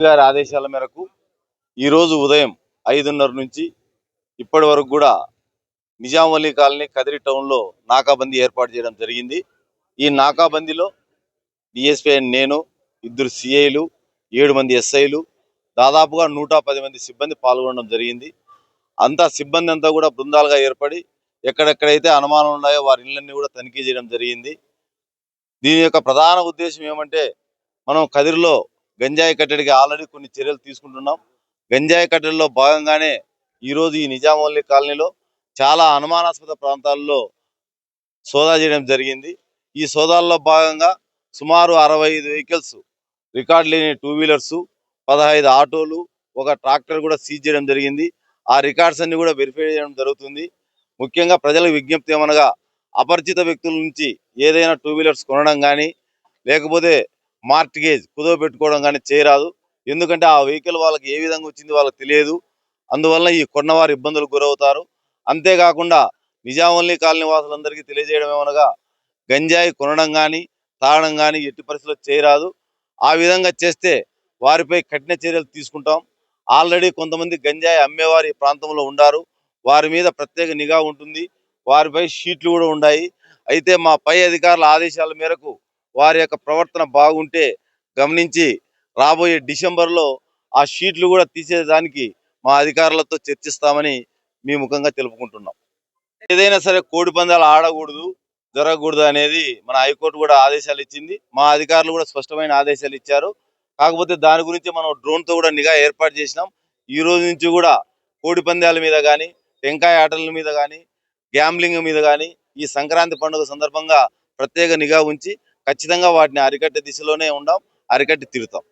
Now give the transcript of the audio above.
గారి ఆదేశాల మేరకు ఈరోజు ఉదయం 5:30 నుంచి ఇప్పటి వరకు కూడా నిజాంవల్లి కాలనీ కదిరి టౌన్లో నాకాబందీ ఏర్పాటు చేయడం జరిగింది. ఈ నాకాబందీలో డిఎస్పీ నేను, 2 సిఐలు, 7 మంది ఎస్ఐలు, దాదాపుగా 110 మంది సిబ్బంది పాల్గొనడం జరిగింది. అంతా సిబ్బంది అంతా కూడా బృందాలుగా ఏర్పడి ఎక్కడెక్కడైతే అనుమానాలు ఉన్నాయో వారి ఇళ్లన్నీ కూడా తనిఖీ చేయడం జరిగింది. దీని యొక్క ప్రధాన ఉద్దేశం ఏమంటే, మనం కదిరిలో గంజాయి కట్టడికి ఆల్రెడీ కొన్ని చర్యలు తీసుకుంటున్నాం. గంజాయి కట్టడిలో భాగంగానే ఈరోజు ఈ నిజాంవల్లి కాలనీలో చాలా అనుమానాస్పద ప్రాంతాల్లో సోదా చేయడం జరిగింది. ఈ సోదాల్లో భాగంగా సుమారు 65 వెహికల్స్, రికార్డు లేని 2 వీలర్స్, 15 ఆటోలు, ఒక ట్రాక్టర్ కూడా సీజ్ చేయడం జరిగింది. ఆ రికార్డ్స్ అన్ని కూడా వెరిఫై చేయడం జరుగుతుంది. ముఖ్యంగా ప్రజలకు విజ్ఞప్తి ఏమనగా, అపరిచిత వ్యక్తుల నుంచి ఏదైనా 2 వీలర్స్ కొనడం కానీ లేకపోతే మార్టిగేజ్ కుదవ పెట్టుకోవడం కానీ చేయరాదు. ఎందుకంటే ఆ వెహికల్ వాళ్ళకి ఏ విధంగా వచ్చింది వాళ్ళకి తెలియదు. అందువల్ల ఈ కొన్నవారు ఇబ్బందులకు గురవుతారు. అంతేకాకుండా నిజాంవల్లి కాలనీ వాసులందరికీ తెలియజేయడం ఏమనగా, గంజాయి కొనడం కానీ తాగడం కానీ ఎట్టి పరిస్థితుల్లో చేయరాదు. ఆ విధంగా చేస్తే వారిపై కఠిన చర్యలు తీసుకుంటాం. ఆల్రెడీ కొంతమంది గంజాయి అమ్మేవారి ప్రాంతంలో ఉండారు. వారి మీద ప్రత్యేక నిఘా ఉంటుంది. వారిపై షీట్లు కూడా ఉన్నాయి. అయితే మా పై అధికారుల ఆదేశాల మేరకు వారి యొక్క ప్రవర్తన బాగుంటే గమనించి రాబోయే డిసెంబర్లో ఆ షీట్లు కూడా తీసేదానికి మా అధికారులతో చర్చిస్తామని మీ ముఖంగా తెలుపుకుంటున్నాం. ఏదైనా సరే కోడి పందాలు ఆడకూడదు, జరగకూడదు అనేది మన హైకోర్టు కూడా ఆదేశాలు ఇచ్చింది. మా అధికారులు కూడా స్పష్టమైన ఆదేశాలు ఇచ్చారు. కాకపోతే దాని గురించి మనం డ్రోన్తో కూడా నిఘా ఏర్పాటు చేసినాం. ఈ రోజు నుంచి కూడా కోడి పందాల మీద కానీ, టెంకాయ ఆటల మీద కానీ, గ్యాంబ్లింగ్ మీద కానీ ఈ సంక్రాంతి పండుగ సందర్భంగా ప్రత్యేక నిఘా ఉంచి ఖచ్చితంగా వాటిని అరికట్టే దిశలోనే ఉండాం, అరికట్టి తీరుతాం.